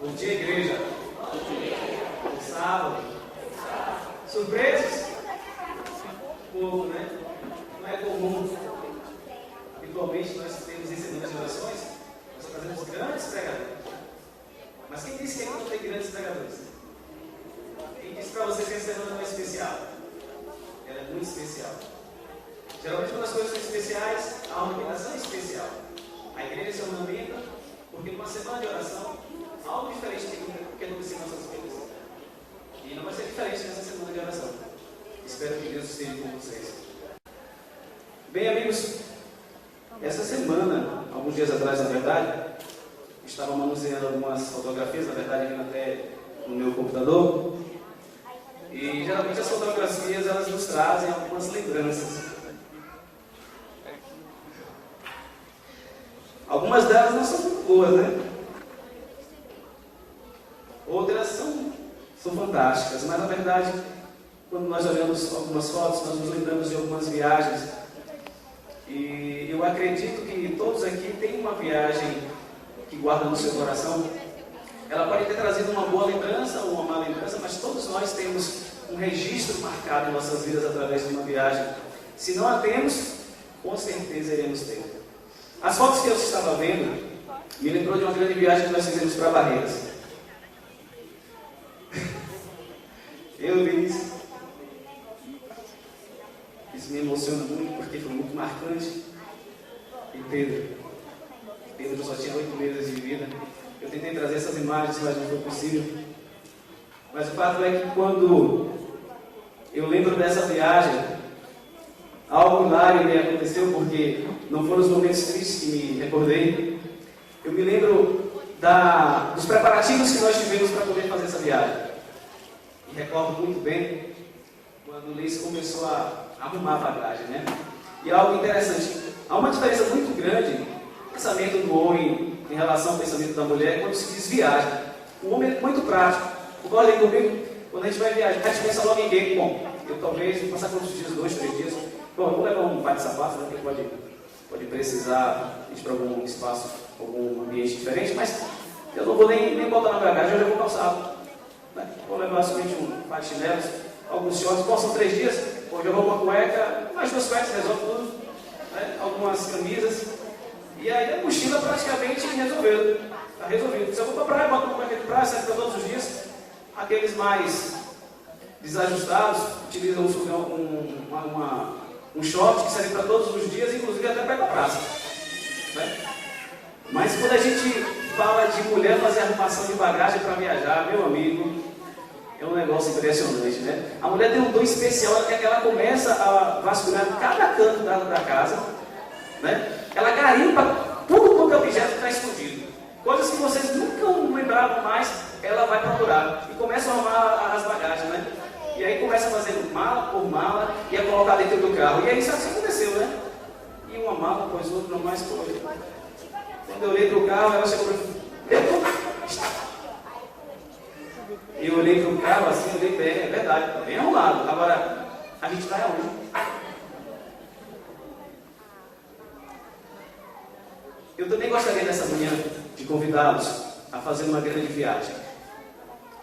Bom dia, igreja. Sábado. Surpresas? Pouco, né? Não é comum. Habitualmente nós temos em semanas de orações, nós fazemos grandes pregadores. Mas quem disse que aqui não tem grandes pregadores? Quem disse para você que essa semana não é especial? Ela é muito especial. Geralmente quando as coisas são especiais, há uma iluminação especial. A igreja se ornamenta porque numa semana de oração, algo diferente tem que acontecer em nossas vidas. E não vai ser diferente nessa semana de oração. Espero que Deus esteja com vocês. Bem, amigos, essa semana, alguns dias atrás, na verdade, estava manuseando algumas fotografias, na verdade, vindo até no meu computador. E geralmente as fotografias, elas nos trazem algumas lembranças. Algumas delas não são muito boas, né? Outras são fantásticas, mas na verdade, quando nós olhamos algumas fotos, nós nos lembramos de algumas viagens. E eu acredito que todos aqui têm uma viagem que guardam no seu coração. Ela pode ter trazido uma boa lembrança ou uma má lembrança, mas todos nós temos um registro marcado em nossas vidas através de uma viagem. Se não a temos, com certeza iremos ter. As fotos que eu estava vendo me lembrou de uma grande viagem que nós fizemos para Barreiras. Eu vi isso. Isso me emociona muito porque foi muito marcante. E Pedro só tinha 8 meses de vida. Eu tentei trazer essas imagens, mas não foi possível. Mas o fato é que quando eu lembro dessa viagem, algo hilário me aconteceu, porque não foram os momentos tristes que me recordei. Eu me lembro dos preparativos que nós tivemos para poder fazer essa viagem. E recordo muito bem quando o Liz começou a arrumar a bagagem, né? E algo interessante, há uma diferença muito grande no pensamento do homem em relação ao pensamento da mulher quando se diz viagem. O homem é muito prático. Concordem comigo? Quando a gente vai viajar, a gente pensa logo em quem? Bom, eu talvez vou passar quantos dias? 2, 3 dias. Bom, eu vou levar um par de sapatos, né? Que pode precisar ir para algum espaço, algum ambiente diferente, mas eu não vou nem botar na bagagem, eu já vou calçado. Né? Vou levar somente um par de chinelos, alguns shorts. Bom, são 3 dias, hoje eu vou uma cueca, mais 2 cuecas, resolve tudo, né? Algumas camisas, e aí a mochila praticamente resolveu. Está resolvido. Se eu vou para a praia, boto uma cueca de praia, serve para todos os dias. Aqueles mais desajustados utilizam um short que serve para todos os dias, inclusive até para ir para a praça. Né? Mas quando a gente fala de mulher fazer arrumação de bagagem para viajar, meu amigo, é um negócio impressionante, né? A mulher tem um dom especial, que ela começa a vasculhar cada canto da casa, né? Ela garimpa tudo quanto é objeto que está escondido. Coisas que vocês nunca lembravam mais, ela vai procurar. E começa a arrumar as bagagens, né? E aí começa a fazer mala por mala e a colocar dentro do carro. E aí isso assim aconteceu, né? E uma mala, pois outra, não mais coisa. Quando eu olhei para o carro, ela chegou para mim. Eu olhei para o carro assim, olhei bem, é verdade, está bem arrumado. Agora, a gente vai aonde? Eu também gostaria nessa manhã de convidá-los a fazer uma grande viagem.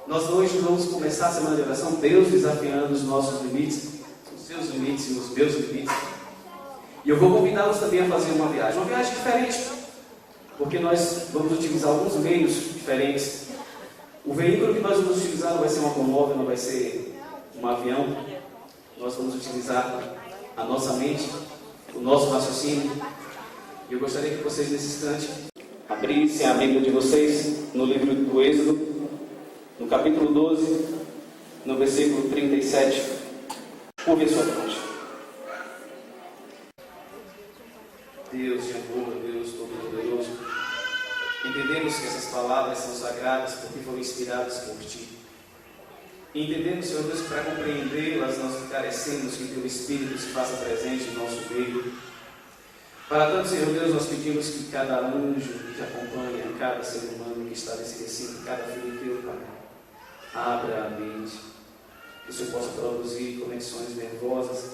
Nós hoje vamos começar a semana de oração, Deus desafiando os nossos limites, os seus limites e os meus limites. E eu vou convidá-los também a fazer uma viagem diferente, porque nós vamos utilizar alguns meios diferentes. O veículo que nós vamos utilizar não vai ser um automóvel, não vai ser um avião. Nós vamos utilizar a nossa mente, o nosso raciocínio. E eu gostaria que vocês, nesse instante, abrissem a Bíblia de vocês no livro do Êxodo, no capítulo 12, no versículo 37. Curve a sua fronte. Deus de amor, Deus Todo-Poderoso, entendemos que essas palavras são sagradas porque foram inspiradas por Ti. E entendemos, Senhor Deus, que para compreendê-las nós carecemos que Teu Espírito se faça presente em nosso meio. Para tanto, Senhor Deus, nós pedimos que cada anjo que acompanha, cada ser humano que está nesse recinto, cada filho Teu, Pai, abra a mente, que o Senhor possa produzir conexões nervosas,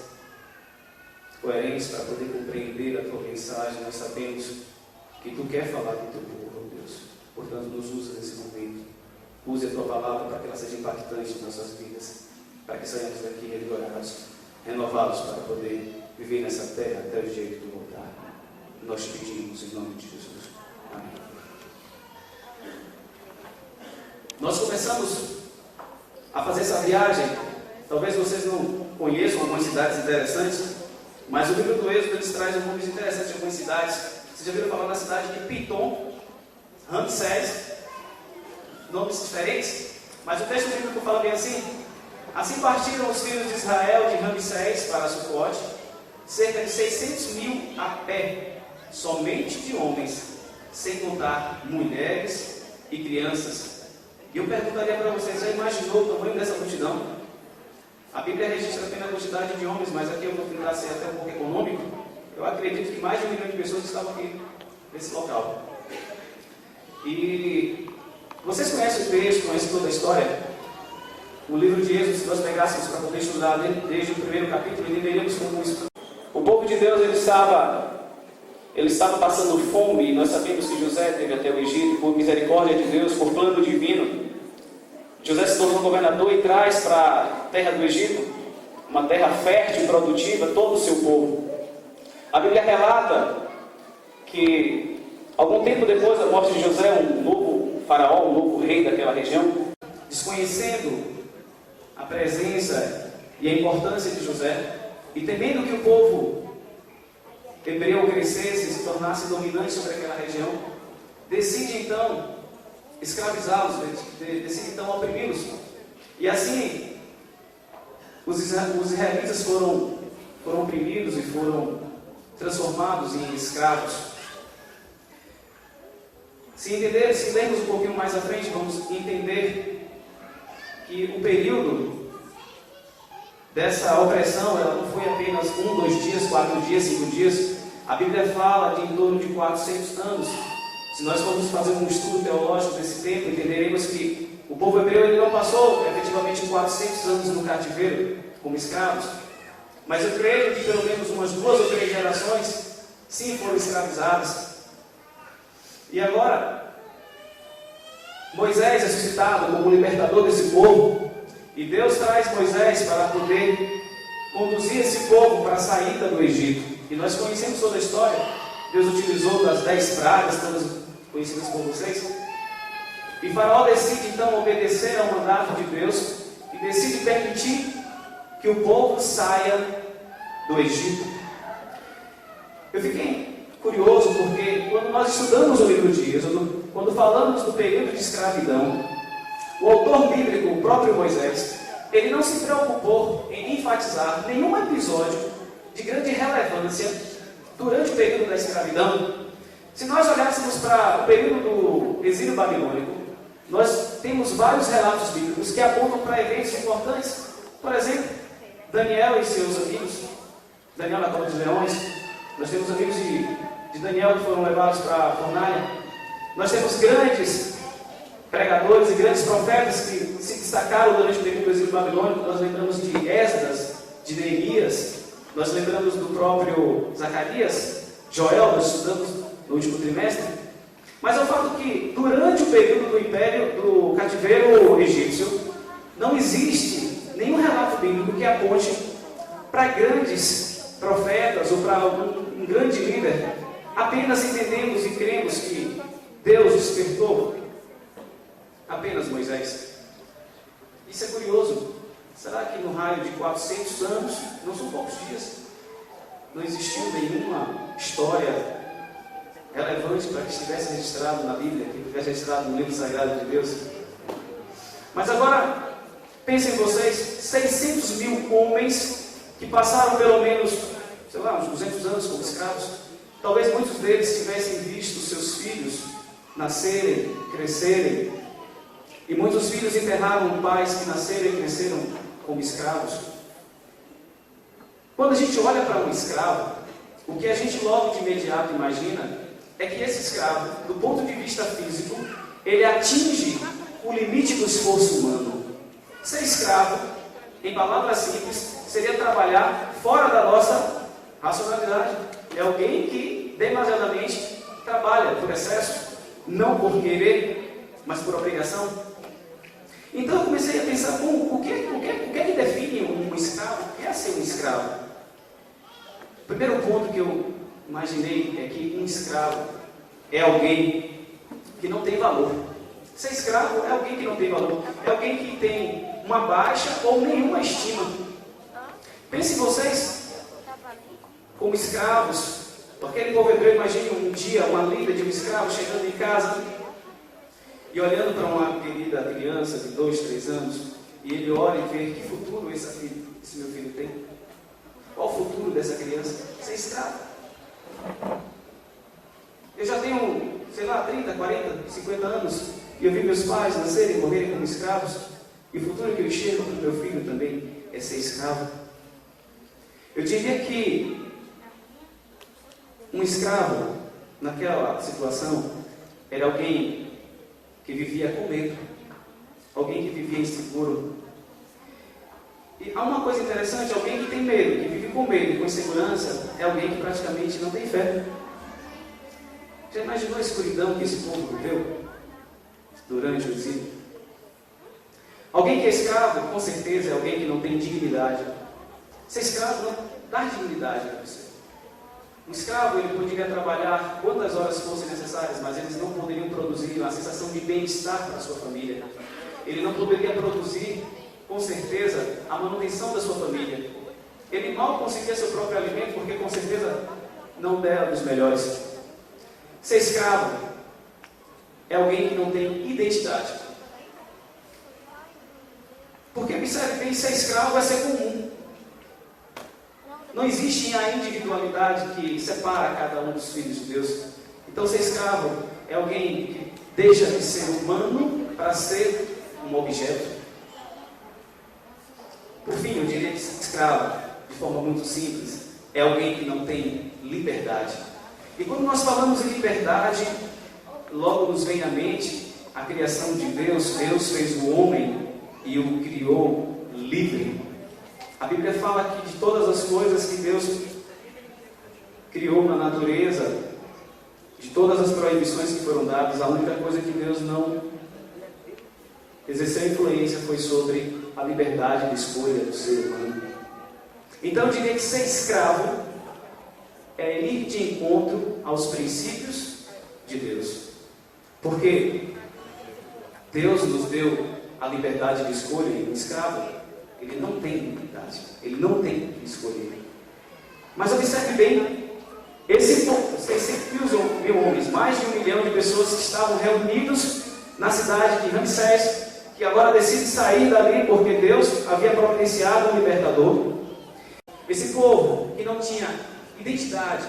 coerentes para poder compreender a Tua mensagem. Nós sabemos que Tu quer falar com o Teu povo, ó Deus. Portanto, nos usa nesse momento. use a tua palavra para que ela seja impactante nas nossas vidas, para que saiamos daqui revigorados, renovados para poder viver nessa terra até o dia que tu voltar. Nós te pedimos em nome de Jesus. Amém. Nós começamos a fazer essa viagem. Talvez vocês não conheçam algumas cidades interessantes, mas o livro do Êxodo eles traz nomes interessantes de algumas cidades. Vocês já viram falar da cidade de Pitom, Ramsés, nomes diferentes? Mas o texto bíblico fala bem assim: assim partiram os filhos de Israel de Ramsés para Sucote, cerca de 600 mil a pé, somente de homens, sem contar mulheres e crianças. E eu perguntaria para vocês, já imaginou o tamanho dessa multidão? A Bíblia registra apenas a quantidade de homens, mas aqui eu vou tentar ser até um pouco econômico. Eu acredito que mais de 1 milhão de pessoas estavam aqui nesse local. E vocês conhecem o texto, conhecem toda a história? O livro de Êxodo, se nós pegássemos para poder estudar desde o primeiro capítulo, entenderíamos como isso. O povo de Deus ele estava passando fome, e nós sabemos que José teve até o Egito, por misericórdia de Deus, por plano divino. José se tornou governador e traz para a terra do Egito, uma terra fértil e produtiva, todo o seu povo. A Bíblia relata que, algum tempo depois da morte de José, um novo faraó, um novo rei daquela região, desconhecendo a presença e a importância de José, e temendo que o povo hebreu crescesse e se tornasse dominante sobre aquela região, decide então escravizá-los, decide então oprimi-los. E assim, os israelitas foram oprimidos e foram transformados em escravos. Se lermos um pouquinho mais à frente, vamos entender que o período dessa opressão, ela não foi apenas 1, 2 dias, 4 dias, 5 dias. A Bíblia fala de em torno de 400 anos. Se nós formos fazer um estudo teológico desse tempo, entenderemos que o povo hebreu ele não passou efetivamente 400 anos no cativeiro como escravos, mas eu creio que pelo menos umas 2 ou 3 gerações sim foram escravizadas. E agora Moisés é suscitado como libertador desse povo, e Deus traz Moisés para poder conduzir esse povo para a saída do Egito. E nós conhecemos toda a história. Deus utilizou das 10 pragas, todas conhecidas por vocês. E Faraó decide então obedecer ao mandato de Deus e decide permitir que o povo saia do Egito. Eu fiquei curioso porque quando nós estudamos o livro de Êxodo, quando falamos do período de escravidão, o autor bíblico, o próprio Moisés, ele não se preocupou em enfatizar nenhum episódio de grande relevância durante o período da escravidão. Se nós olhássemos para o período do exílio babilônico, nós temos vários relatos bíblicos que apontam para eventos importantes. Por exemplo, Daniel e seus amigos, Daniel na cova dos leões. Nós temos amigos de Daniel que foram levados para a fornalha. Nós temos grandes pregadores e grandes profetas que se destacaram durante o período do exílio babilônico. Nós lembramos de Esdras, de Neemias, nós lembramos do próprio Zacarias, Joel, nós estudamos no último trimestre. Mas é o fato que durante o período do império, do cativeiro egípcio, não existe nenhum relato bíblico que aponte para grandes profetas ou para um grande líder. Apenas entendemos e cremos que Deus despertou apenas Moisés. Isso é curioso. Será que no raio de 400 anos, não são poucos dias, não existiu nenhuma história relevante para que estivesse registrado na Bíblia, que estivesse registrado no livro sagrado de Deus? Mas agora, pensem vocês, 600 mil homens que passaram pelo menos, sei lá, uns 200 anos como escravos. Talvez muitos deles tivessem visto seus filhos nascerem, crescerem, e muitos filhos enterraram pais que nasceram e cresceram como escravos. Quando a gente olha para um escravo, o que a gente logo de imediato imagina é que esse escravo, do ponto de vista físico, ele atinge o limite do esforço humano. Ser escravo, em palavras simples, seria trabalhar fora da nossa racionalidade. É alguém que demasiadamente trabalha por excesso, não por querer, mas por obrigação. Então eu comecei a pensar, bom, o que é que define um escravo? O que é ser um escravo? O primeiro ponto que eu imaginei é que um escravo é alguém que não tem valor. Ser escravo é alguém que não tem valor. É alguém que tem uma baixa ou nenhuma estima. Pense vocês como escravos. Aquele povo hebreu, imagine um dia uma lida de um escravo chegando em casa e olhando para uma querida criança de 2, 3 anos, e ele olha e vê que futuro esse meu filho tem. Qual o futuro dessa criança? Ser escravo. Eu já tenho, sei lá, 30, 40, 50 anos, e eu vi meus pais nascerem e morrerem como escravos, e o futuro que eu enxergo para o meu filho também é ser escravo. Eu diria que um escravo, naquela situação, era alguém que vivia com medo, alguém que vivia inseguro. E há uma coisa interessante, alguém que tem medo, que vive com medo e com insegurança, é alguém que praticamente não tem fé. Já imaginou a escuridão que esse povo viveu durante o exílio? Alguém que é escravo, com certeza, é alguém que não tem dignidade. Ser escravo não dá dignidade para você. Um escravo, ele poderia trabalhar quantas horas fossem necessárias, mas eles não poderiam produzir uma sensação de bem-estar para a sua família. Ele não poderia produzir, com certeza, a manutenção da sua família. Ele mal conseguia seu próprio alimento, porque com certeza não era dos melhores. Ser escravo é alguém que não tem identidade. Porque, observe bem, ser escravo vai ser comum. Não existe a individualidade que separa cada um dos filhos de Deus. Então, ser escravo é alguém que deixa de ser humano para ser um objeto. Por fim, eu diria que ser escravo, de forma muito simples, é alguém que não tem liberdade. E quando nós falamos em liberdade, logo nos vem à mente a criação de Deus. Deus fez o homem e o criou livre. A Bíblia fala aqui de todas as coisas que Deus criou na natureza, de todas as proibições que foram dadas. A única coisa que Deus não exerceu influência foi sobre a liberdade de escolha do ser humano. Então eu diria que ser escravo é ir de encontro aos princípios de Deus. Porque Deus nos deu a liberdade de escolha, e o escravo, ele não tem liberdade, ele não tem que escolher. Mas observe bem, esse povo, 600 mil homens, mais de 1 milhão de pessoas que estavam reunidos na cidade de Ramsés, que agora decidem sair dali porque Deus havia providenciado um libertador. Esse povo que não tinha identidade,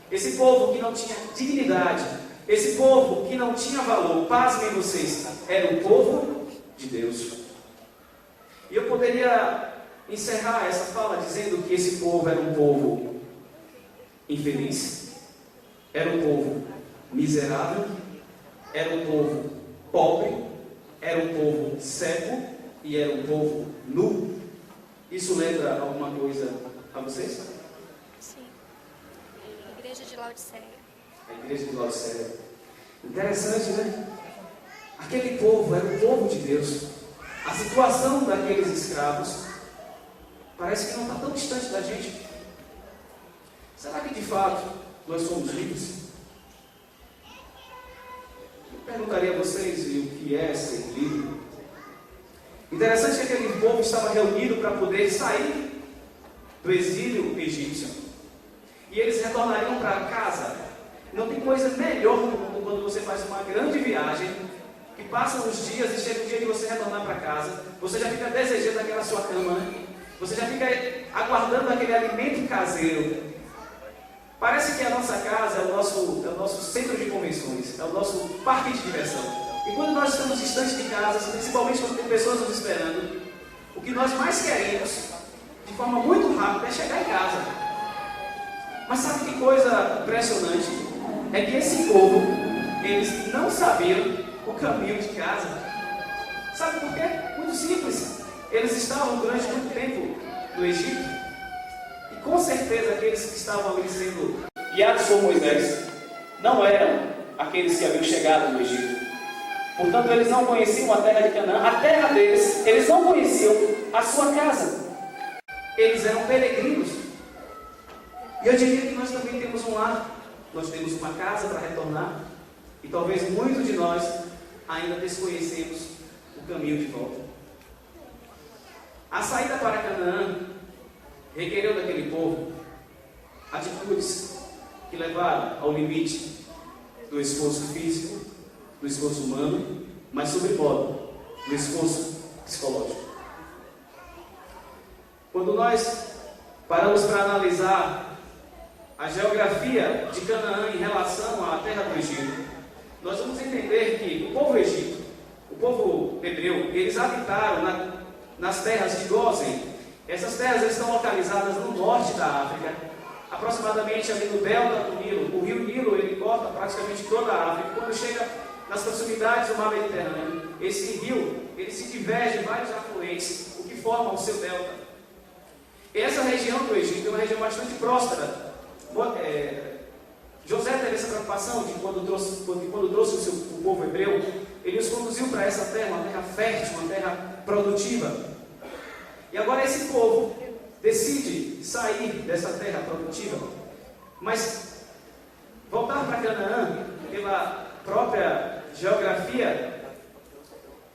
esse povo que não tinha dignidade, esse povo que não tinha valor, pasmem vocês, era o povo de Deus. E eu poderia encerrar essa fala dizendo que esse povo era um povo infeliz, era um povo miserável, era um povo pobre, era um povo cego e era um povo nu. Isso lembra alguma coisa a vocês? Sim. A igreja de Laodiceia. A igreja de Laodiceia. Interessante, né? Aquele povo era o povo de Deus. A situação daqueles escravos parece que não está tão distante da gente. Será que de fato nós somos livres? Eu perguntaria a vocês o que é ser livre. Interessante que aquele povo estava reunido para poder sair do exílio egípcio. E eles retornariam para casa. Não tem coisa melhor no mundo quando você faz uma grande viagem, que passam os dias e chega o dia de você retornar para casa, você já fica desejando aquela sua cama, né? Você já fica aguardando aquele alimento caseiro. Parece que a nossa casa é o nosso centro de convenções, é o nosso parque de diversão. E quando nós estamos distantes de casa, principalmente quando tem pessoas nos esperando, o que nós mais queremos, de forma muito rápida, é chegar em casa. Mas sabe que coisa impressionante? É que esse povo, eles não sabiam o caminho de casa. Sabe por quê? Muito simples. Eles estavam durante muito tempo no Egito, e com certeza aqueles que estavam ali sendo guiados por Moisés não eram aqueles que haviam chegado no Egito. Portanto, eles não conheciam a terra de Canaã, a terra deles, eles não conheciam a sua casa. Eles eram peregrinos. E eu diria que nós também temos um lar, nós temos uma casa para retornar, e talvez muitos de nós ainda desconhecemos o caminho de volta. A saída para Canaã requereu daquele povo atitudes que levaram ao limite do esforço físico, do esforço humano, mas sobremodo do esforço psicológico. Quando nós paramos para analisar a geografia de Canaã em relação à terra do Egito, nós vamos entender que o povo egito, o povo hebreu, eles habitaram nas terras de Gósen. Essas terras estão localizadas no norte da África, aproximadamente ali no delta do Nilo. O rio Nilo, ele corta praticamente toda a África. Quando chega nas proximidades do mar Mediterrâneo, esse rio, ele se diverge em vários afluentes, o que forma o seu delta. Essa região do Egito é uma região bastante próspera. José teve essa preocupação de quando trouxe o povo hebreu, ele os conduziu para essa terra, uma terra fértil, uma terra produtiva. E agora esse povo decide sair dessa terra produtiva, mas voltar para Canaã, pela própria geografia,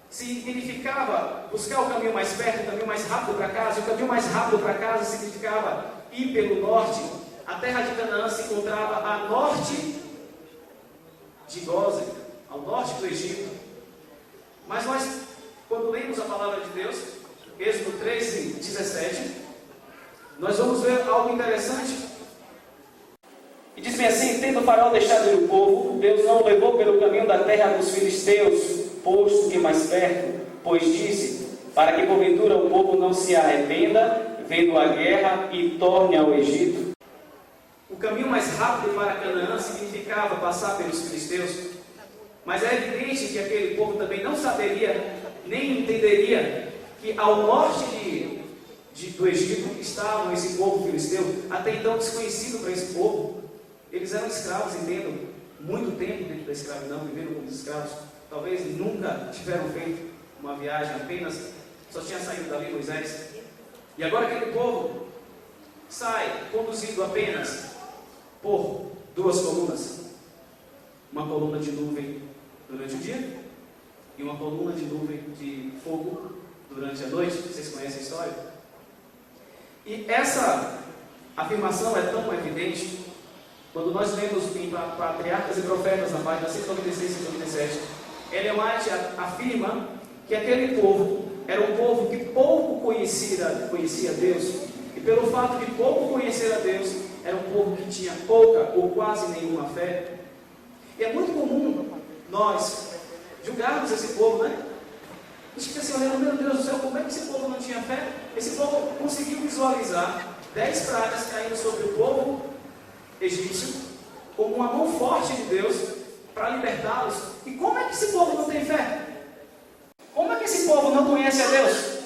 significava buscar o caminho mais perto, o caminho mais rápido para casa. E o caminho mais rápido para casa significava ir pelo norte. A terra de Canaã se encontrava a norte de Gósen, ao norte do Egito. Mas nós, quando lemos a palavra de Deus, Êxodo 13:17, nós vamos ver algo interessante. E diz bem assim: tendo o faraó deixado ir o povo, Deus não o levou pelo caminho da terra dos filisteus, posto que mais perto, pois disse, para que porventura o povo não se arrependa, vendo a guerra, e torne ao Egito. O caminho mais rápido para Canaã significava passar pelos filisteus, mas é evidente que aquele povo também não saberia, nem entenderia, que ao norte do Egito estava esse povo filisteu, até então desconhecido para esse povo. Eles eram escravos, entendo, muito tempo dentro da escravidão, vivendo como escravos. Talvez nunca tiveram feito uma viagem, apenas só tinha saído dali Moisés. E agora aquele povo sai conduzido apenas por duas colunas. Uma coluna de nuvem durante o dia e uma coluna de nuvem de fogo durante a noite. Vocês conhecem a história? E essa afirmação é tão evidente quando nós lemos em Patriarcas e Profetas, na página 196 e 197. Ellen White afirma que aquele povo era um povo que pouco conhecia Deus, e pelo fato de pouco conhecer a Deus, era um povo que tinha pouca ou quase nenhuma fé. E é muito comum nós julgarmos esse povo, né? A gente fica assim olhando, meu Deus do céu, como é que esse povo não tinha fé? Esse povo conseguiu visualizar 10 pragas caindo sobre o povo egípcio como uma mão forte de Deus para libertá-los. E como é que esse povo não tem fé? Como é que esse povo não conhece a Deus?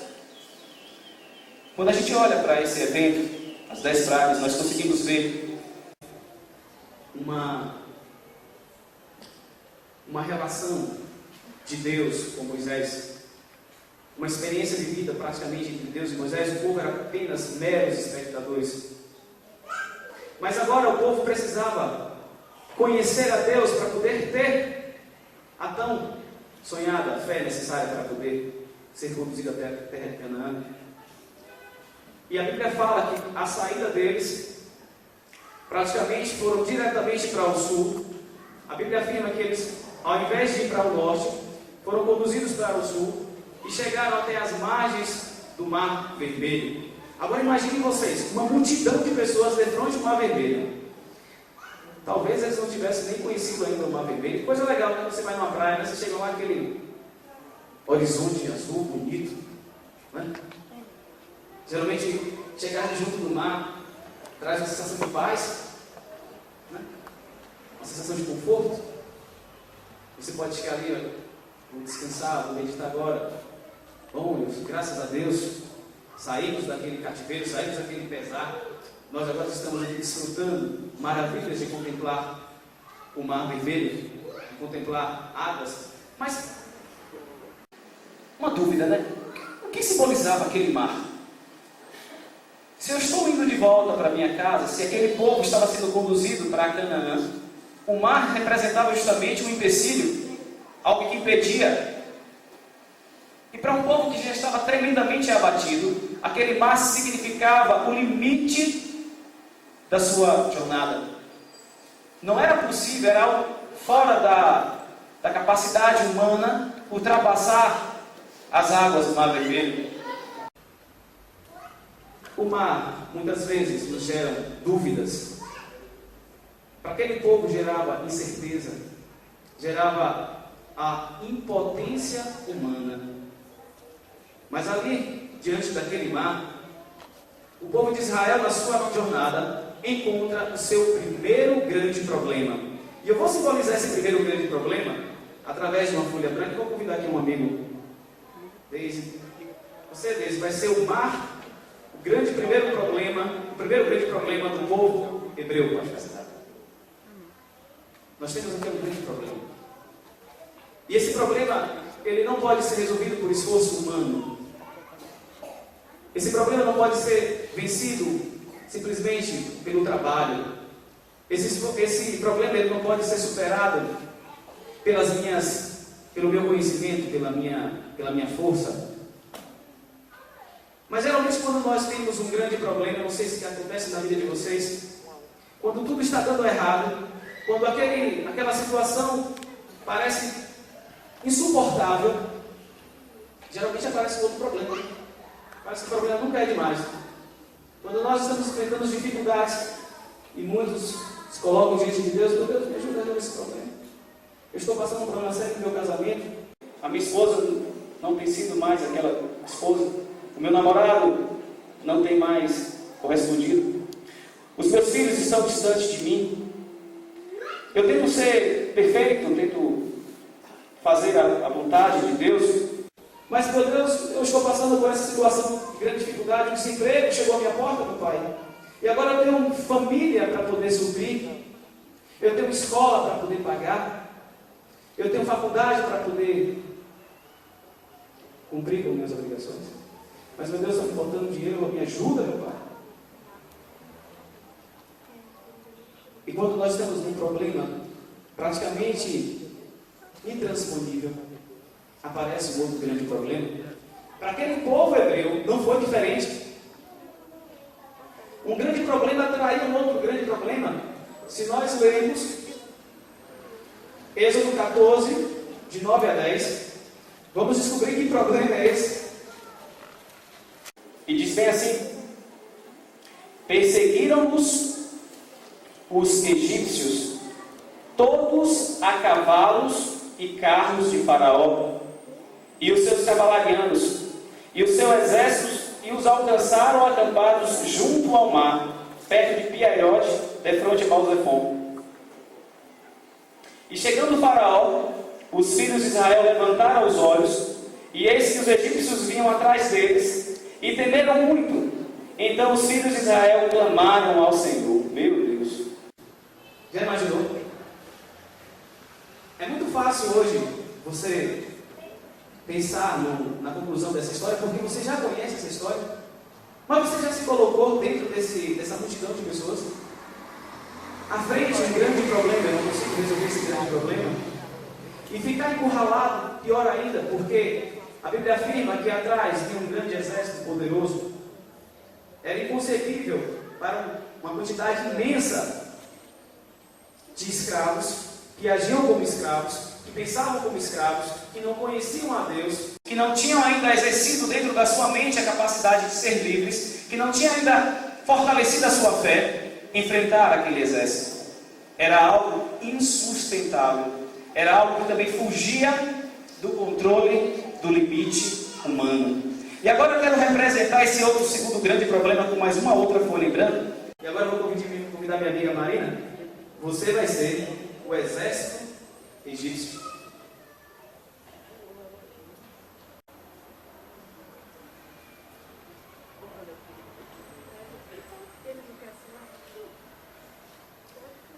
Quando a gente olha para esse evento, as 10 pragas, nós conseguimos ver uma relação de Deus com Moisés, uma experiência vivida praticamente entre Deus e Moisés. O povo era apenas meros espectadores. Mas agora o povo precisava conhecer a Deus para poder ter a tão sonhada fé necessária para poder ser conduzido até a terra de Canaã. E a Bíblia fala que a saída deles praticamente foram diretamente para o sul. A Bíblia afirma que eles, ao invés de ir para o norte, foram conduzidos para o sul e chegaram até as margens do Mar Vermelho. Agora imaginem vocês, uma multidão de pessoas de frente do Mar Vermelho. Talvez eles não tivessem nem conhecido ainda o Mar Vermelho. Coisa legal, quando você vai numa praia, né? Você chega lá aquele horizonte azul, bonito, né? Geralmente, chegar junto do mar traz uma sensação de paz, né? Uma sensação de conforto. Você pode chegar ali, ó, vou descansar, vou meditar agora. Bom, graças a Deus, saímos daquele cativeiro, saímos daquele pesar. Nós agora estamos aqui desfrutando maravilhas de contemplar o Mar Vermelho, de contemplar águas. Mas Uma dúvida, né? O que simbolizava aquele mar? Se eu estou indo de volta para minha casa, se aquele povo estava sendo conduzido para Canaã, o mar representava justamente um empecilho, algo que impedia. E para um povo que já estava tremendamente abatido, aquele mar significava o limite da sua jornada. Não era possível, era algo fora da capacidade humana ultrapassar as águas do Mar Vermelho. O mar, muitas vezes, nos gera dúvidas. Para aquele povo gerava incerteza, gerava a impotência humana. Mas ali, diante daquele mar, o povo de Israel, na sua jornada, encontra o seu primeiro grande problema. E eu vou simbolizar esse primeiro grande problema através de uma folha branca. Vou convidar aqui um amigo, Deise. Você, Deise, vai ser o mar. O primeiro grande problema do povo hebreu, pastor. Nós temos aqui um grande problema. E esse problema, ele não pode ser resolvido por esforço humano. Esse problema não pode ser vencido simplesmente pelo trabalho. Esse problema, ele não pode ser superado pelo meu conhecimento, pela minha força. Mas geralmente quando nós temos um grande problema, não sei se acontece na vida de vocês, quando tudo está dando errado, quando aquela situação parece insuportável, geralmente aparece um outro problema. Parece que o problema nunca é demais. Quando nós estamos enfrentando dificuldades, e muitos se colocam diante de Deus, meu Deus, me ajuda nesse problema. Eu estou passando um problema sério no meu casamento, a minha esposa não tem sido mais aquela esposa, o meu namorado não tem mais correspondido. Os meus filhos estão distantes de mim. Eu tento ser perfeito, tento fazer a vontade de Deus. Mas, meu Deus, eu estou passando por essa situação de grande dificuldade. O desemprego chegou à minha porta, meu Pai. E agora eu tenho família para poder suprir. Eu tenho escola para poder pagar. Eu tenho faculdade para poder cumprir com minhas obrigações. Mas, meu Deus, está me faltando dinheiro, me ajuda, meu Pai. E quando nós temos um problema praticamente intransponível, aparece um outro grande problema. Para aquele povo hebreu, não foi diferente. Um grande problema atraiu um outro grande problema. Se nós lermos Êxodo 14, de 9 a 10, vamos descobrir que problema é esse. E diz bem assim: perseguiram-nos os egípcios, todos a cavalos e carros de Faraó, e os seus cavalarianos, e os seus exércitos, e os alcançaram acampados junto ao mar, perto de Piairote, defronte a Baal-Zephon. E chegando Faraó, os filhos de Israel levantaram os olhos, e eis que os egípcios vinham atrás deles, e temeram muito. Então os filhos de Israel clamaram ao Senhor. Meu Deus! Já imaginou? É muito fácil hoje você pensar na conclusão dessa história, porque você já conhece essa história. Mas você já se colocou dentro dessa multidão de pessoas? À frente de um grande problema, eu não consigo resolver esse grande problema. E ficar encurralado, pior ainda, porque a Bíblia afirma que atrás de um grande exército poderoso. Era inconcebível para uma quantidade imensa de escravos, que agiam como escravos, que pensavam como escravos, que não conheciam a Deus, que não tinham ainda exercido dentro da sua mente a capacidade de ser livres, que não tinham ainda fortalecido a sua fé, enfrentar aquele exército. Era algo insustentável, era algo que também fugia do controle, do limite humano. E agora eu quero representar esse outro segundo grande problema com mais uma outra folha em branco. E agora eu vou convidar minha amiga Marina. Você vai ser o exército egípcio.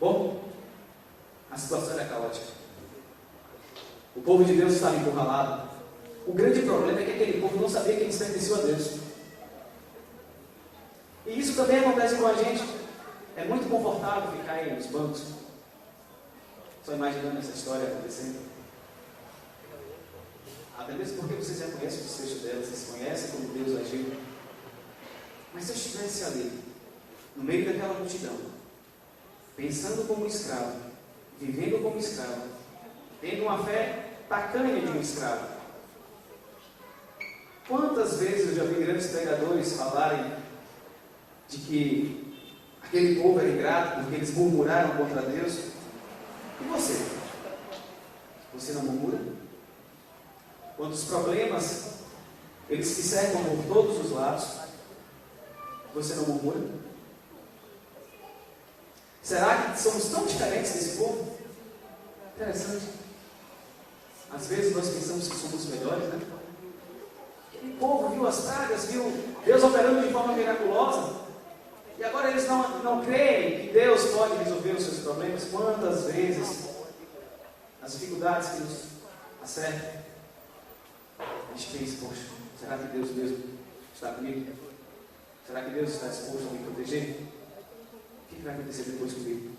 Bom, a situação era caótica. O povo de Deus estava encurralado. O grande problema é que aquele povo não sabia que eles pertenciam a Deus. E isso também acontece com a gente. É muito confortável ficar aí nos bancos, só imaginando essa história acontecendo. Até mesmo porque vocês já conhecem o desfecho dela, vocês conhecem como Deus agiu. Mas se eu estivesse ali, no meio daquela multidão, pensando como escravo, vivendo como escravo, tendo uma fé tacanha de um escravo, quantas vezes eu já vi grandes pregadores falarem de que aquele povo era ingrato porque eles murmuraram contra Deus? E você? Você não murmura? Quando os problemas eles se cercam por todos os lados, você não murmura? Será que somos tão diferentes desse povo? Interessante. Às vezes nós pensamos que somos melhores, né? Aquele povo viu as pragas, viu Deus operando de forma miraculosa, e agora eles não creem que Deus pode resolver os seus problemas. Quantas vezes as dificuldades que nos acertam, a gente pensa, poxa, será que Deus mesmo está comigo? Será que Deus está disposto a me proteger? O que vai acontecer depois comigo?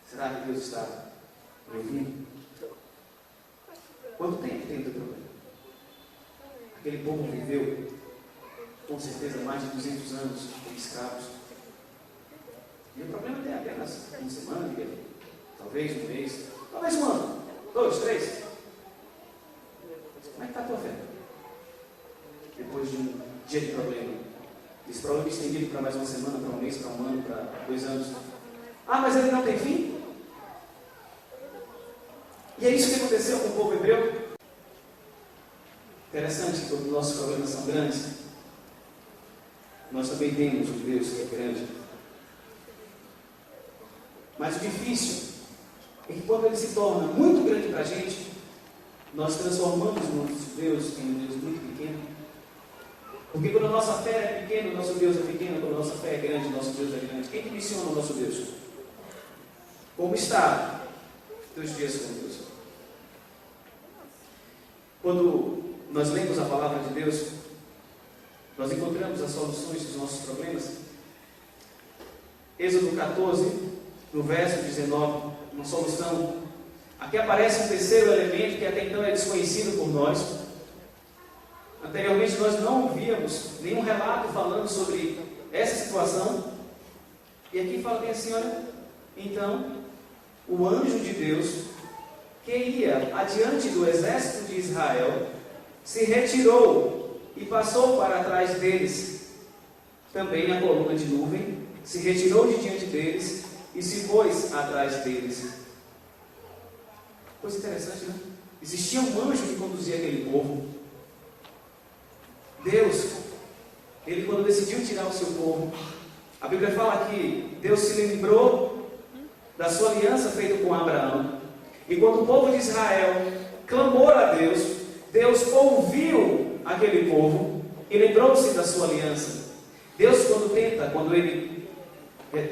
Será que Deus está me ouvindo? Quanto tempo tem o teu problema? Aquele povo viveu, com certeza, mais de 200 anos como escravos. E o problema tem apenas uma semana, talvez um mês, talvez um ano, 2, 3. Como é que está a tua fé? Depois de um dia de problema. Esse problema é estendido para mais uma semana, para um mês, para um ano, para 2 anos. Ah, mas ele não tem fim? E é isso que aconteceu com o povo hebreu. Interessante que quando os nossos problemas são grandes, nós também temos um Deus que é grande. Mas o difícil é que quando ele se torna muito grande para a gente, nós transformamos o nosso Deus em um Deus muito pequeno. Porque quando a nossa fé é pequena, o nosso Deus é pequeno. Quando a nossa fé é grande, o nosso Deus é grande. Quem que missiona o nosso Deus? Como está teus dias com Deus? Quando nós lemos a palavra de Deus, nós encontramos as soluções dos nossos problemas. Êxodo 14, no verso 19, uma solução. Aqui aparece um terceiro elemento que até então é desconhecido por nós. Anteriormente nós não ouvíamos nenhum relato falando sobre essa situação. E aqui fala bem assim, olha, então o anjo de Deus, que ia adiante do exército de Israel, se retirou e passou para trás deles. Também a coluna de nuvem se retirou de diante deles e se pôs atrás deles. Coisa interessante, né? Existia um anjo que conduzia aquele povo. Deus, ele quando decidiu tirar o seu povo, a Bíblia fala que Deus se lembrou da sua aliança feita com Abraão. E quando o povo de Israel clamou a Deus, Deus ouviu aquele povo e lembrou-se da sua aliança. Deus, quando Ele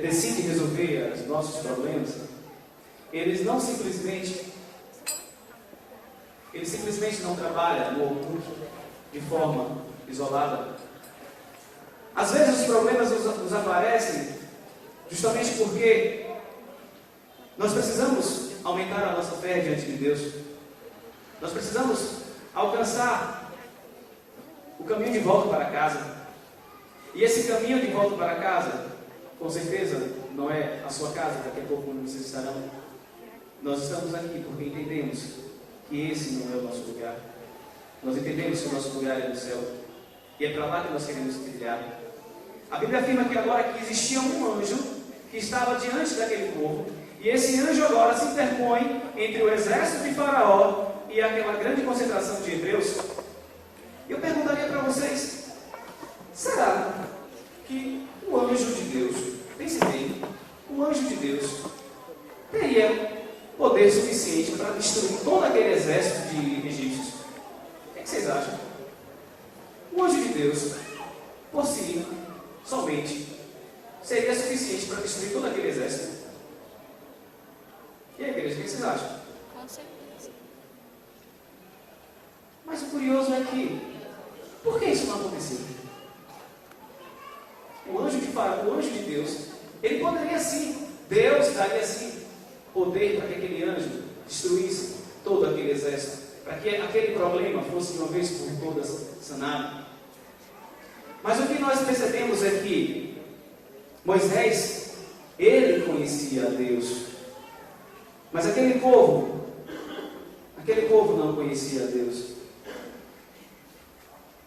decide resolver os nossos problemas, Ele simplesmente não trabalha no oculto, de forma isolada. Às vezes os problemas nos aparecem justamente porque nós precisamos aumentar a nossa fé diante de Deus. Nós precisamos alcançar o caminho de volta para casa. E esse caminho de volta para casa, com certeza, não é a sua casa, daqui a pouco onde vocês estarão. Nós estamos aqui porque entendemos que esse não é o nosso lugar. Nós entendemos que o nosso lugar é no céu. E é para lá que nós queremos trilhar. A Bíblia afirma que agora que existia um anjo que estava diante daquele povo. E esse anjo agora se interpõe entre o exército de Faraó e aquela grande concentração de hebreus. Eu perguntaria para vocês, será que o anjo de Deus, pense bem, o anjo de Deus teria poder suficiente para destruir todo aquele exército de egípcios? O que vocês acham? O anjo de Deus, por si, somente, seria suficiente para destruir todo aquele exército? E aí, igreja, o que vocês acham? Com certeza. curioso é que, por que isso não aconteceu? O anjo de Deus, ele poderia sim, Deus daria sim poder para que aquele anjo destruísse todo aquele exército, para que aquele problema fosse de uma vez por todas sanado. Mas o que nós percebemos é que Moisés, ele conhecia a Deus, mas aquele povo não conhecia a Deus.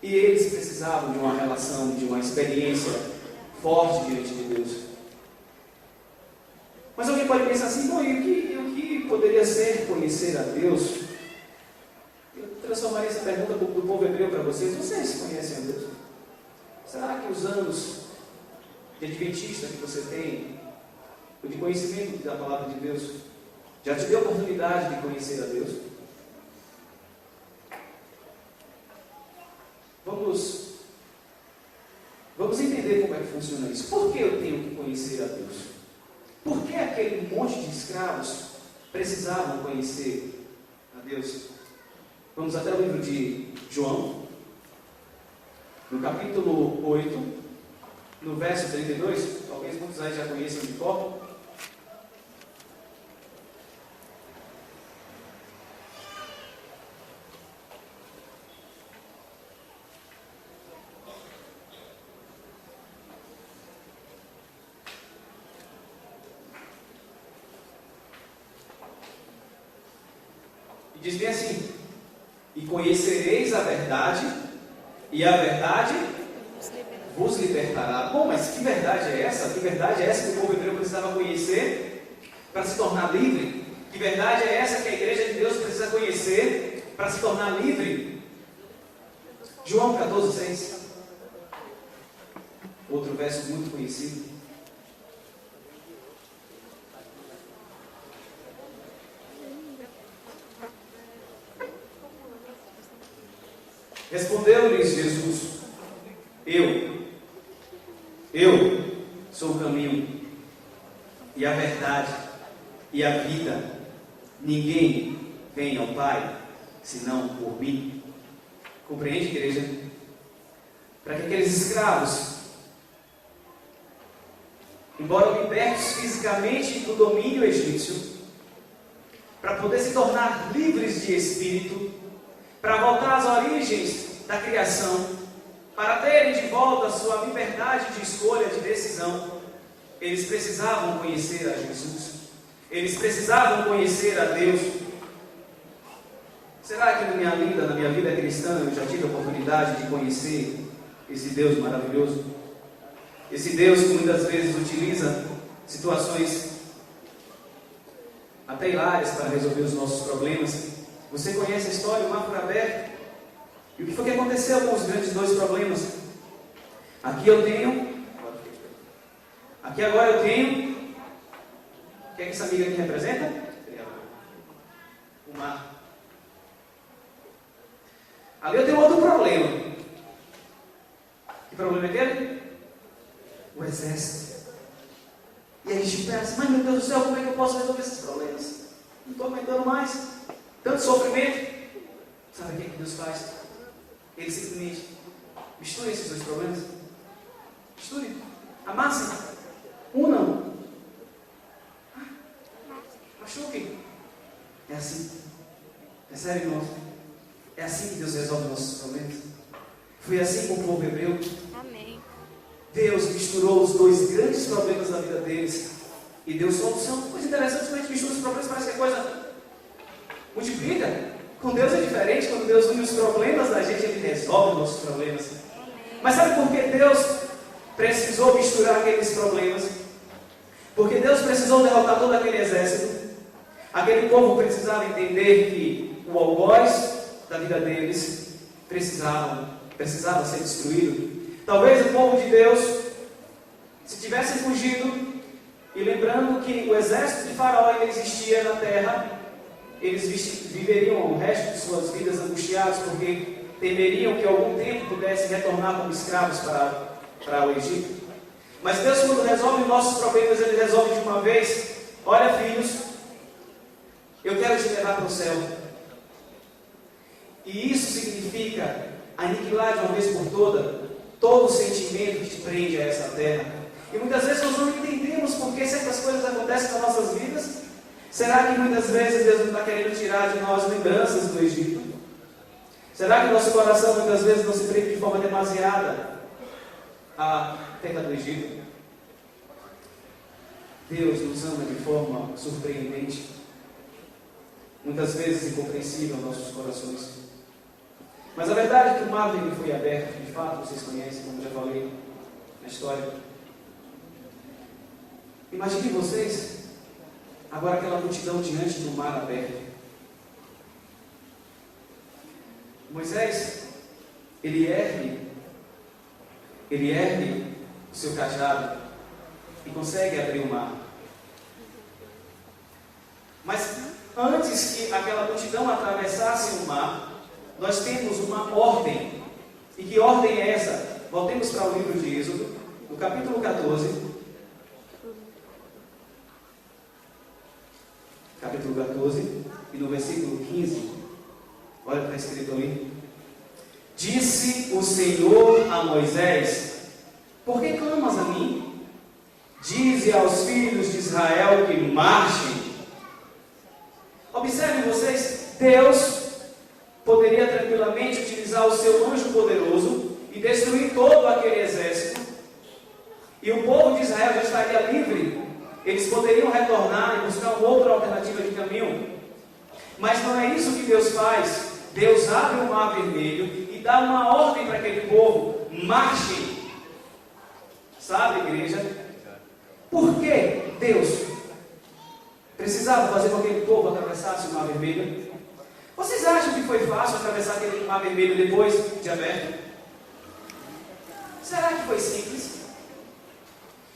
E eles precisavam de uma relação, de uma experiência forte diante de Deus. Mas alguém pode pensar assim, bom, e o que poderia ser conhecer a Deus? Eu transformaria essa pergunta do povo hebreu para vocês. Vocês conhecem a Deus? Será que os anos de adventista que você tem, o de conhecimento da palavra de Deus, já te deu a oportunidade de conhecer a Deus? Vamos entender como é que funciona isso. Por que eu tenho que conhecer a Deus? Por que aquele monte de escravos precisavam conhecer a Deus? Vamos até o livro de João, no capítulo 8, no verso 32, talvez muitos aí já conheçam de cor. Diz bem assim: e conhecereis a verdade, e a verdade vos libertará. Bom, mas que verdade é essa? Que verdade é essa que o povo hebreu precisava conhecer para se tornar livre? Que verdade é essa que a igreja de Deus precisa conhecer para se tornar livre? João 14,6. Outro verso muito conhecido. Respondeu-lhes Jesus: Eu sou o caminho e a verdade e a vida. Ninguém vem ao Pai senão por mim. Compreende, igreja? Para que aqueles escravos, embora libertos fisicamente do domínio egípcio, para poder se tornar livres de espírito, para voltar às origens da criação, para terem de volta a sua liberdade de escolha, de decisão, eles precisavam conhecer a Jesus. Eles precisavam conhecer a Deus. Será que na minha vida cristã, eu já tive a oportunidade de conhecer esse Deus maravilhoso? Esse Deus que muitas vezes utiliza situações até hilárias para resolver os nossos problemas. Você conhece a história, o mar foi aberto. E o que foi que aconteceu com os grandes dois problemas? Aqui agora eu tenho. O que é que essa amiga aqui representa? O mar. Ali eu tenho outro problema. Que problema é aquele? O exército. E aí a gente pensa, mas meu Deus do céu, como é que eu posso resolver esses problemas? Não estou aguentando mais. Tanto sofrimento. Sabe o que Deus faz? Ele simplesmente mistura esses dois problemas. Misture. Amassem. Unam. Machuquem. É assim. Percebe, irmãos? É assim que Deus resolve nossos problemas. Foi assim com o povo hebreu. Amém. Deus misturou os dois grandes problemas da vida deles e deu solução. Coisa interessante, quando a gente mistura os problemas, parece que a coisa multiplica. Com Deus é diferente. Quando Deus une os problemas da gente, Ele resolve os nossos problemas. Mas sabe por que Deus precisou misturar aqueles problemas? Porque Deus precisou derrotar todo aquele exército. Aquele povo precisava entender que o algoz da vida deles precisava ser destruído. Talvez o povo de Deus, se tivesse fugido, e lembrando que o exército de Faraó ainda existia na terra, eles viveriam o resto de suas vidas angustiados, porque temeriam que algum tempo pudessem retornar como escravos para o Egito. Mas Deus, quando resolve nossos problemas, Ele resolve de uma vez. Olha, filhos, eu quero te levar para o céu. E isso significa aniquilar de uma vez por toda todo o sentimento que te prende a essa terra. E muitas vezes nós não entendemos por que certas coisas acontecem nas nossas vidas. Será que muitas vezes Deus não está querendo tirar de nós lembranças do Egito? Será que o nosso coração muitas vezes não se prende de forma demasiada à terra do Egito? Deus nos ama de forma surpreendente, muitas vezes incompreensível aos nossos corações. Mas a verdade é que o mar dele foi aberto, de fato, vocês conhecem, como já falei na história. Imagine vocês, agora aquela multidão diante do mar aberto. Moisés, ele ergue o seu cajado e consegue abrir o mar. Mas antes que aquela multidão atravessasse o mar, nós temos uma ordem. E que ordem é essa? Voltemos para o livro de Êxodo, no capítulo 14. Capítulo 14, e no versículo 15, olha o que está escrito ali. Disse o Senhor a Moisés: por que clamas a mim? Dize aos filhos de Israel que marchem. Observem vocês, Deus poderia tranquilamente utilizar o seu anjo poderoso e destruir todo aquele exército, e o povo de Israel já estaria livre. Eles poderiam retornar e buscar uma outra alternativa de caminho. Mas não é isso que Deus faz. Deus abre o mar vermelho e dá uma ordem para aquele povo: marchem. Sabe, igreja? Por que Deus precisava fazer com que aquele povo atravessasse o mar vermelho? Vocês acham que foi fácil atravessar aquele mar vermelho depois de aberto? Será que foi simples?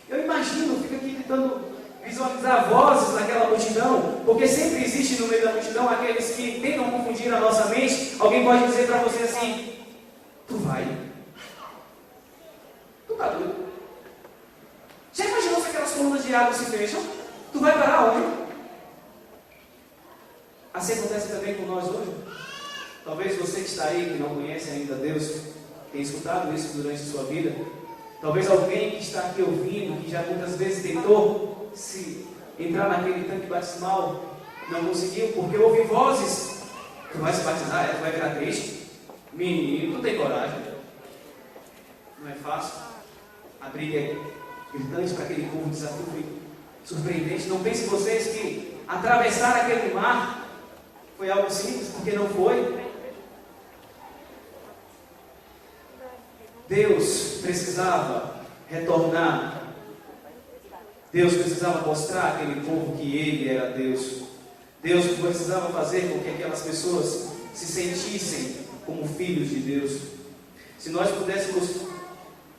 Eu imagino, fico aqui tentando visualizar vozes naquela multidão, porque sempre existe no meio da multidão aqueles que tentam confundir a nossa mente. Alguém pode dizer para você assim: tu vai? Tu tá doido? Já imaginou se aquelas colunas de água se fecham? Tu vai parar onde? Assim acontece também com nós hoje. Talvez você que está aí, que não conhece ainda Deus, tenha escutado isso durante a sua vida. Talvez alguém que está aqui ouvindo, que já muitas vezes tentou se entrar naquele tanque batismal, não conseguiu, porque ouve vozes: tu vai se batizar, tu vai virar crente? Menino, tu tem coragem? Não é fácil. A briga é gritante para aquele povo, desafio surpreendente. Não pense vocês que atravessar aquele mar foi algo simples, porque não foi. Deus precisava retornar. Deus precisava mostrar àquele povo que Ele era Deus. Deus precisava fazer com que aquelas pessoas se sentissem como filhos de Deus. Se nós pudéssemos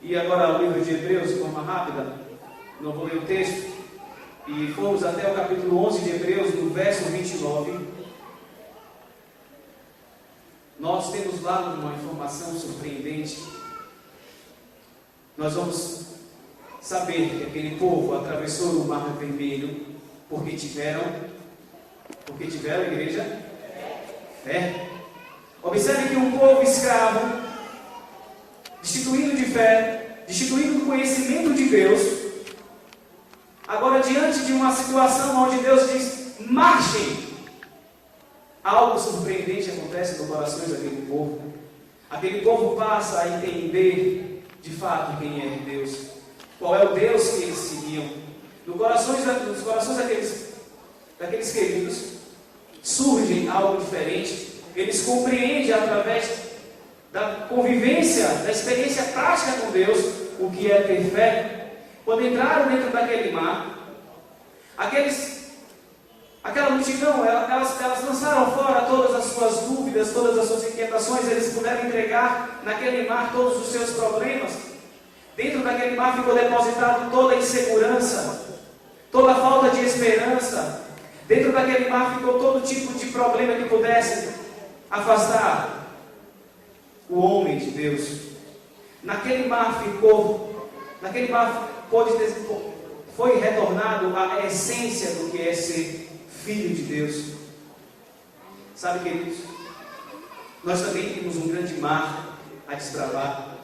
ir agora ao livro de Hebreus de forma rápida, não vou ler o texto, e fomos até o capítulo 11 de Hebreus, no verso 29, nós temos lá uma informação surpreendente. Nós vamos saber que aquele povo atravessou o mar vermelho porque tiveram, igreja? Fé. Observe que um povo escravo, destituído de fé, destituído do conhecimento de Deus, agora diante de uma situação onde Deus diz: marchem, algo surpreendente acontece no coração daquele povo. Aquele povo passa a entender de fato quem é Deus, qual é o Deus que eles seguiam. Nos corações daqueles queridos surge algo diferente. Eles compreendem através da convivência, da experiência prática com Deus, o que é ter fé. Quando entraram dentro daquele mar, aquela multidão, elas lançaram fora todas as suas dúvidas, todas as suas inquietações. Eles puderam entregar naquele mar todos os seus problemas. Dentro daquele mar ficou depositado toda a insegurança, toda a falta de esperança. Dentro daquele mar ficou todo tipo de problema que pudesse afastar o homem de Deus. Naquele mar foi retornado a essência do que é ser filho de Deus. Sabe, queridos, nós também temos um grande mar a desbravar.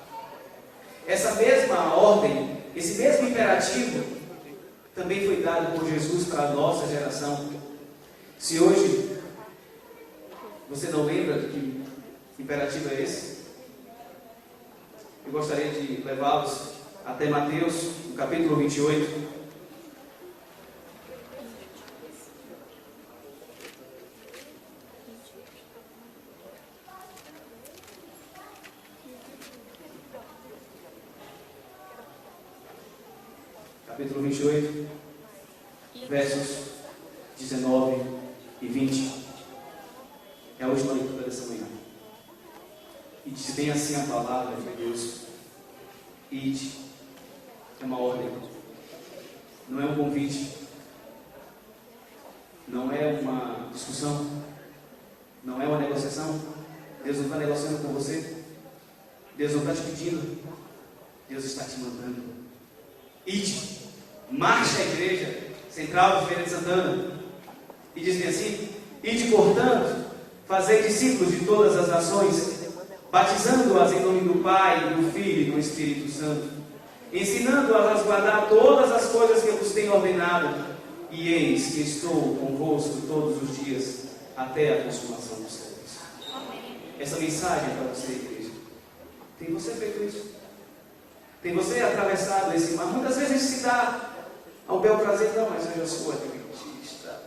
Essa mesma ordem, esse mesmo imperativo, também foi dado por Jesus para a nossa geração. Se hoje você não lembra de que imperativo é esse, eu gostaria de levá-los até Mateus, no capítulo 28. Capítulo 28, versos 19 e 20. É a última leitura dessa manhã. E diz bem assim a palavra de Deus: ide. É uma ordem, não é um convite, não é uma discussão, não é uma negociação. Deus não está negociando com você, Deus não está te pedindo, Deus está te mandando. Ide, marcha à igreja central de Feira de Santana, e diz bem assim: ide, portanto, fazei discípulos de todas as nações, batizando-as em nome do Pai, do Filho e do Espírito Santo, ensinando-as a guardar todas as coisas que eu vos tenho ordenado, e eis que estou convosco todos os dias, até a consumação dos séculos. Essa mensagem é para você, igreja. Tem você feito isso? Tem você atravessado esse mar? Muitas vezes a gente se dá ao bel prazer: não, mas eu já sou adventista,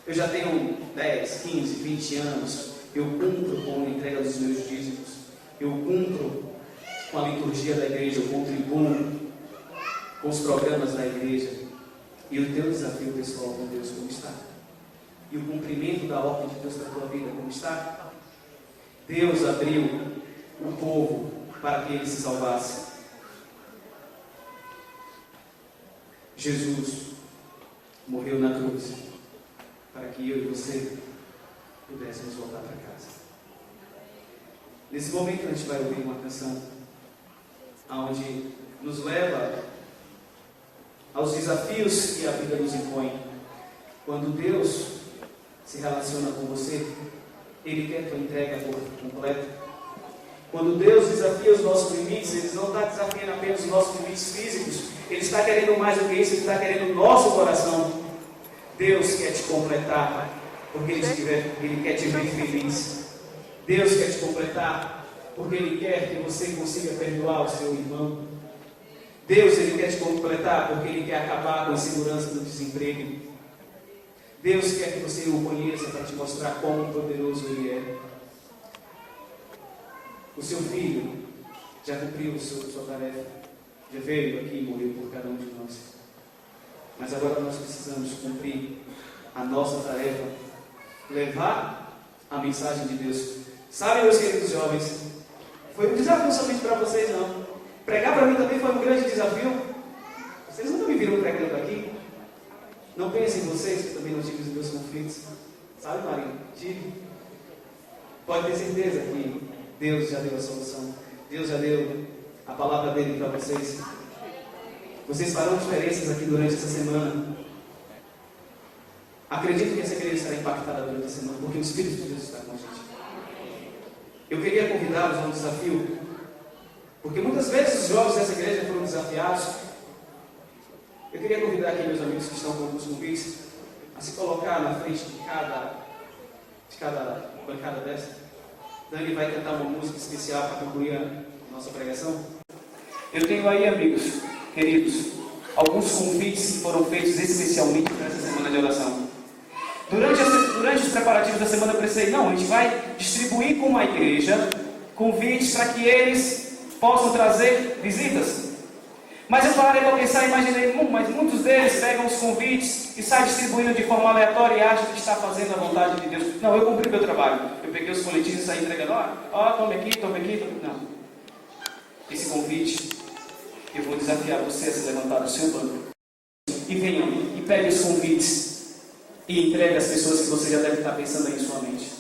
eu já tenho 10, 15, 20 anos, eu cumpro com a entrega dos meus dízimos, eu cumpro com a liturgia da igreja, eu contribuo com os programas da igreja. E o teu desafio pessoal com Deus, como está? E o cumprimento da ordem de Deus para a tua vida, como está? Deus abriu o povo para que ele se salvasse. Jesus morreu na cruz para que eu e você pudéssemos voltar para casa. Nesse momento a gente vai ouvir uma canção onde nos leva aos desafios que a vida nos impõe. Quando Deus se relaciona com você, Ele quer tua entrega por completo. Quando Deus desafia os nossos limites, Ele não está desafiando apenas os nossos limites físicos, Ele está querendo mais do que isso, Ele está querendo o nosso coração. Deus quer te completar, porque Ele quer te ver feliz. Deus quer te completar, porque Ele quer que você consiga perdoar o seu irmão. Deus, Ele quer te completar, porque Ele quer acabar com a insegurança do desemprego. Deus quer que você o conheça para te mostrar quão poderoso Ele é. O seu filho já cumpriu sua tarefa, já veio aqui e morreu por cada um de nós. Mas agora nós precisamos cumprir a nossa tarefa, levar a mensagem de Deus. Sabe, meus queridos jovens, foi um desafio somente para vocês, não. Pregar para mim também foi um grande desafio. Vocês nunca me viram pregando aqui? Não pensem em vocês que também não tive os meus conflitos. Sabe, Marinho? Tive. Pode ter certeza que Deus já deu a solução. Deus já deu a palavra dele para vocês. Vocês farão diferenças aqui durante essa semana. Acredito que essa igreja será impactada durante a semana, porque o Espírito de Deus está com a gente. Eu queria convidá-los a um desafio, porque muitas vezes os jovens dessa igreja foram desafiados. Eu queria convidar aqui meus amigos que estão com alguns convites a se colocar na frente de cada bancada dessa. Dani vai cantar uma música especial para concluir a nossa pregação. Eu tenho aí, amigos queridos, alguns convites que foram feitos especialmente para essa semana de oração. Durante os preparativos da semana, eu pensei: não, a gente vai distribuir com a igreja convites para que eles possam trazer visitas. Mas eu parei para pensar e imaginei: mas muitos deles pegam os convites e saem distribuindo de forma aleatória e acham que está fazendo a vontade de Deus. Não, eu cumpri meu trabalho. Eu peguei os folhetins e saí entregando: tome aqui, tome aqui, tome... Não. Esse convite, eu vou desafiar você a se levantar do seu banco e venham e pegue os convites e entregue às pessoas que você já deve estar pensando aí em sua mente.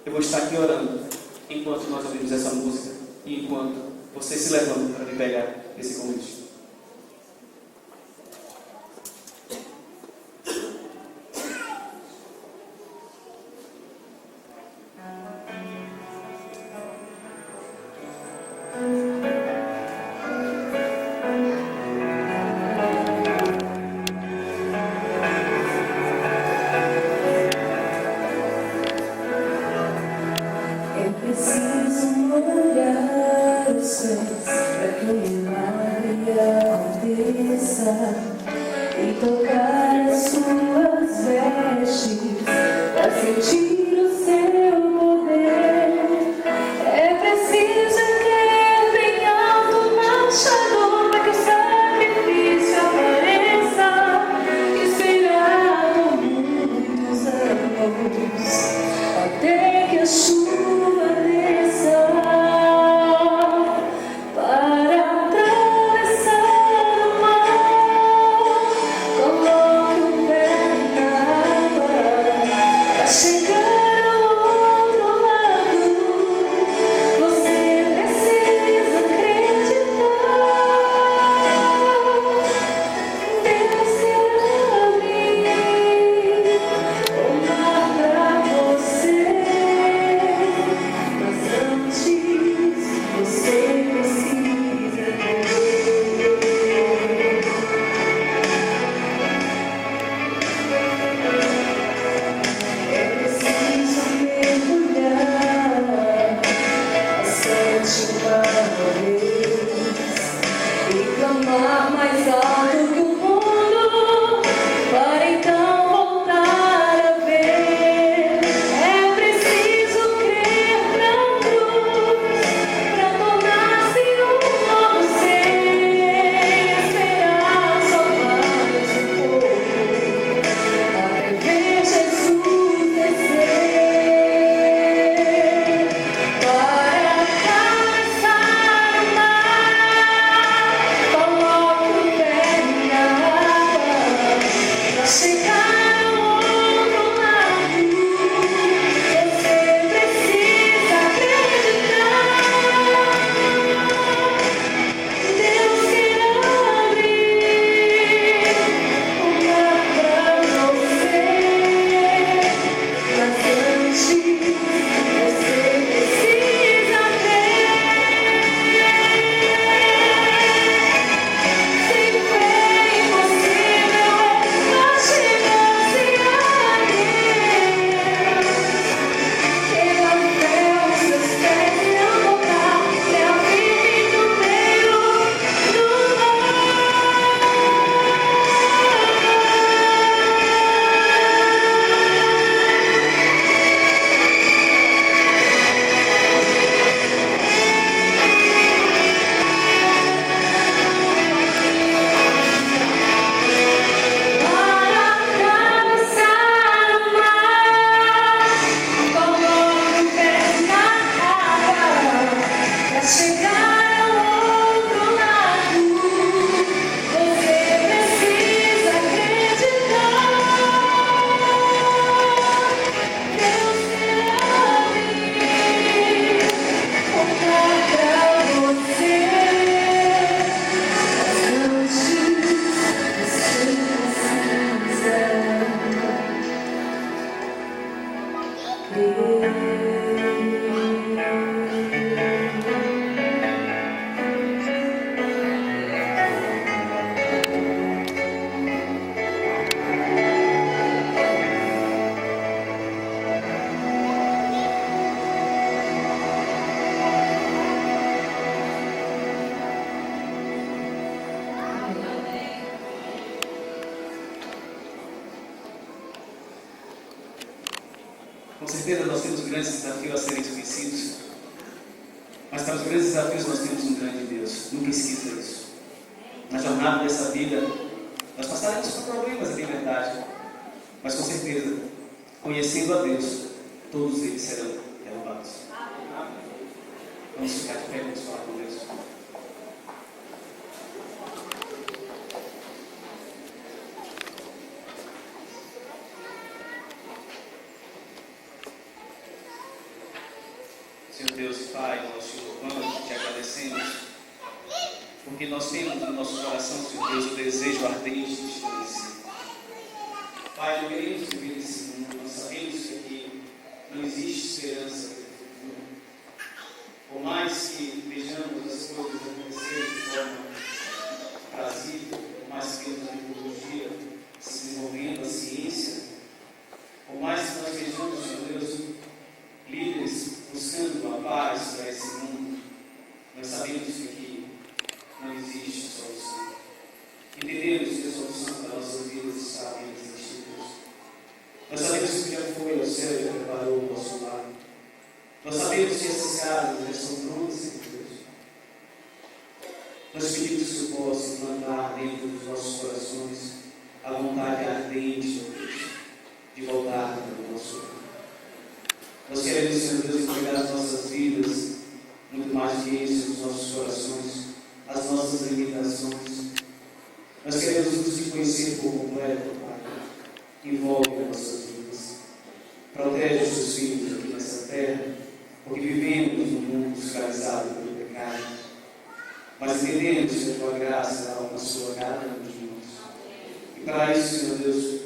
Eu vou estar aqui orando enquanto nós ouvimos essa música e enquanto você se levanta para me pegar esse convite. Preciso molhar os pés para que o milagre aconteça e tocar as suas vestes para sentir o seu poder. É preciso crer bem alto, marchador, para que o sacrifício apareça e será por muitos anos até que a chuva desça para atravessar o mar. Coloque o pé na água para chegar ao outro lado. Você precisa acreditar. Deus quer abrir o mar para você. Mas antes você precisa É preciso mergulhar bastante uma vez e clamar mais alto que o mundo para então voltar a ver. É preciso crer na cruz para tornar-se um novo ser, esperar só mais um pouco até ver Jesus descer para atravessar o mar. Coloque o pé na água para chegar ao outro lado. Você precisa acreditar. Deus quer abrir o mar para você. Mas antes você precisa crer. Sem fé impossível é chegar-se a Deus. Pela fé os seus pés irão tocar terra firme no meio do mar. Para atravessar o mar, coloque o pé na água para chegar ao outro lado. Você precisa acreditar. Deus quer abrir o mar para você. Mas antes você precisa Com certeza nós temos grandes desafios a serem vencidos, mas para os grandes desafios nós temos um grande Deus. Nunca esqueça isso. Na jornada dessa vida, nós passaremos por problemas, é bem verdade, mas com certeza, conhecendo a Deus, todos eles serão derrubados. Vamos ficar de pé e vamos falar com Deus. Senhor Deus e Pai, nós te louvamos, te agradecemos, porque nós temos no nosso coração, Senhor Deus, o desejo ardente de te conhecer. Pai, não queremos viver nesse mundo, nós sabemos que aqui não existe esperança para o futuro. Por mais que vejamos as coisas acontecerem de forma prazível, por mais que vejamos a tecnologia se desenvolvendo, a ciência, por mais que nós vejamos, Senhor Deus, líderes buscando paz para esse mundo. Nós sabemos que aqui não existe solução. Entendemos que a solução para nossas vidas está em existir, Deus. Nós sabemos que já foi ao céu e já preparou o nosso lar. Nós sabemos que essas casas já estão prontas, Senhor Deus. Nós pedimos que o possa plantar dentro dos nossos corações a vontade ardente, Senhor Deus, de voltar para o nosso lar. Nós queremos, Senhor Deus, entregar as nossas vidas, muito mais que isso, os nossos corações, as nossas limitações. Nós queremos nos conhecer por completo, Pai. Envolve as nossas vidas. Protege os teus filhos aqui nessa terra, porque vivemos num mundo escravizado pelo pecado. Mas entendemos que a tua graça alcançou a cada um de nós. E para isso, Senhor Deus,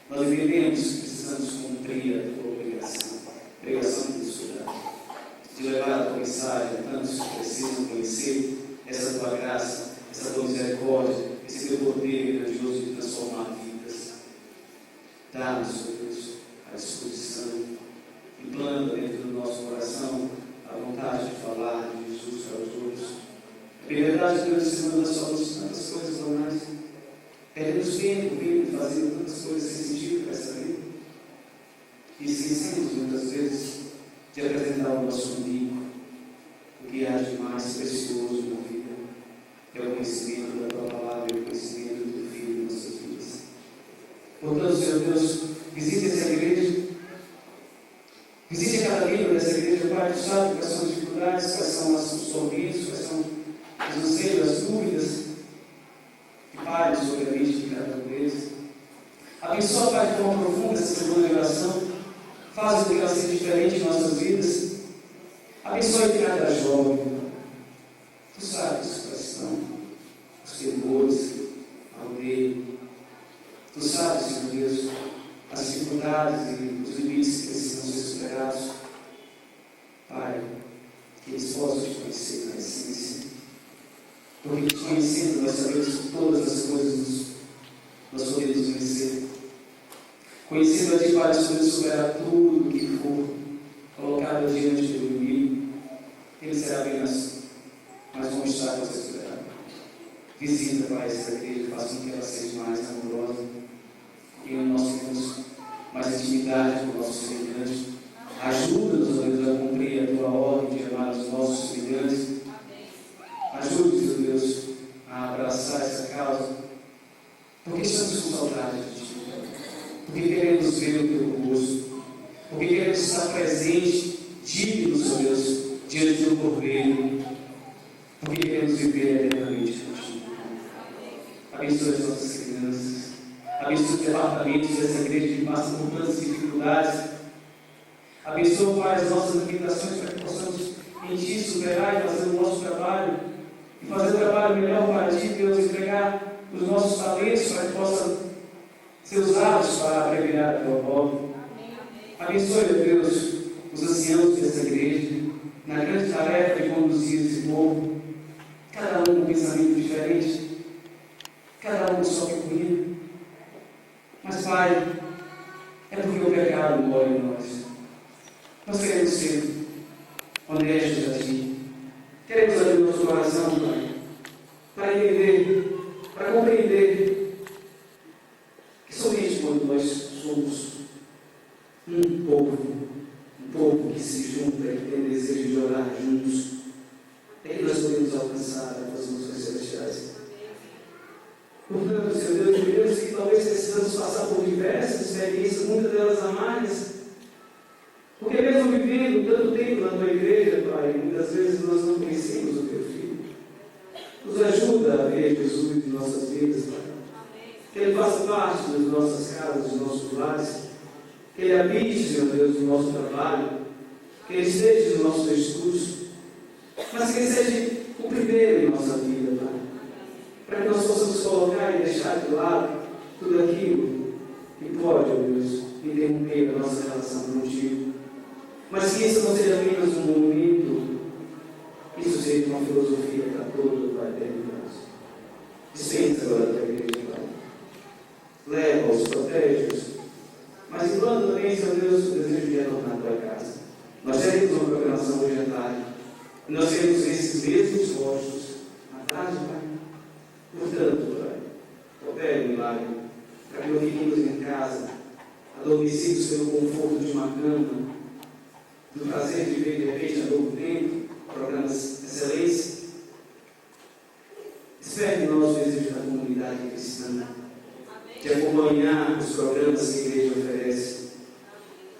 nós entendemos que precisamos cumprir a tua obrigação. Pregação de estudar, de levar a tua mensagem a tantos que precisam conhecer essa tua graça, essa tua misericórdia, esse teu poder grandioso de transformar vidas. Dá-nos, Senhor Deus, a disposição, implanta dentro do nosso coração a vontade de falar de Jesus para os outros. É verdade que durante a semana nós falamos tantas coisas normais, perdemos tempo vindo fazendo tantas coisas sem sentido para essa vida. E esquecemos muitas vezes de apresentar ao nosso amigo o que há de mais precioso na vida, que é o conhecimento da tua palavra e o conhecimento do Filho em nossas vidas. Portanto, Senhor Deus, visite essa igreja, visite cada membro dessa igreja, Pai, tu sabe quais são as dificuldades, quais são os sorrisos, quais são os anseios, as dúvidas que param sobre a mente de cada um deles. Abençoa, Pai, de forma profunda essa semana de oração. Faz com que ela seja diferente em nossas vidas. Abençoe cada jovem. Tu sabes quais são os temores, a aldeia. Tu sabes, Senhor Deus, as dificuldades e os limites que precisam ser superados. Pai, que eles possam te conhecer na essência. Porque te conhecendo, nós sabemos que todas as coisas nós podemos vencer. Conhecendo a Ti, Pai, nós podemos superar tudo que for colocado diante do inimigo. Ele será apenas mais um obstáculo a ser superado. Visita, Pai, essa igreja, faça com que ela seja mais amorosa. E nós temos mais intimidade com o nosso semelhante. Ajuda-nos, ó Deus, a cumprir a Tua ordem de amar os nossos semelhantes. Ajude-nos, ó Deus, a abraçar essa causa. Porque estamos com saudade de Ti. Porque queremos ver o Teu rosto, porque queremos estar presente, dignos, ó Deus, diante do Teu Cordeiro, porque queremos viver eternamente contigo. Abençoe as nossas crianças, abençoe os departamentos dessa igreja que passam por tantas dificuldades. Abençoe, Pai, as nossas limitações para que possamos em Ti superar e fazer o nosso trabalho, e fazer o trabalho melhor para Ti, Deus, entregar os nossos talentos para que possam ser usados para abreviar a Tua obra. Abençoe, Deus, os anciãos dessa igreja, na grande tarefa de conduzir esse povo, cada um com um pensamento diferente, cada um só pequenino. Mas, Pai, é porque o pecado mora em nós. Nós queremos ser honestos a Ti. Queremos abrir o nosso coração, Pai, para entender, para compreender que somente quando nós somos um povo que se junta e que tem desejo de orar juntos, é que nós podemos alcançar as funções celestiais. Portanto, Senhor Deus, entendemos que talvez precisamos passar por diversas experiências, muitas delas amargas, porque mesmo vivendo tanto tempo na Tua igreja, Pai, muitas vezes nós não conhecemos o Teu Filho. Nos ajuda a ver Jesus em nossas vidas, Pai. Que Ele faça parte das nossas casas, dos nossos lares. Que Ele habite, Senhor Deus, no nosso trabalho. Que Ele esteja no nosso discurso. Mas que Ele seja o primeiro em nossa vida, Pai. Para que nós possamos colocar e deixar de lado tudo aquilo que pode, ó Deus, interromper a nossa relação contigo. Mas que isso não seja apenas um momento, isso seja uma filosofia para toda a eternidade. Dispensa agora a Tua igreja, Pai. Leva-os, protege-os. Mas enquanto também, Senhor Deus, o desejo de retornar à Tua casa. Nós teremos uma programação hoje à nós vemos esses mesmos rostos na tarde, Pai. Portanto, Pai, opere o milagre, para que não fiquemos em casa, adormecidos pelo conforto de uma cama, do prazer de ver de repente a novo tempo, programas de excelência. Espere em nós o desejo da comunidade cristã, de acompanhar os programas que a igreja oferece.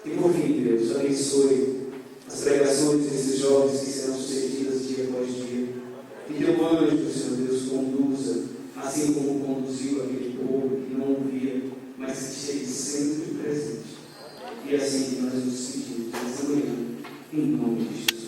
E por fim, Deus, abençoe as pregações desses jovens que serão sucedidas dia após dia. E teu anjo, Senhor Deus, conduza, assim como conduziu aquele povo que não ouvia, mas que esteve sempre presente. E assim que nós nos despedimos nessa manhã, em nome de Jesus.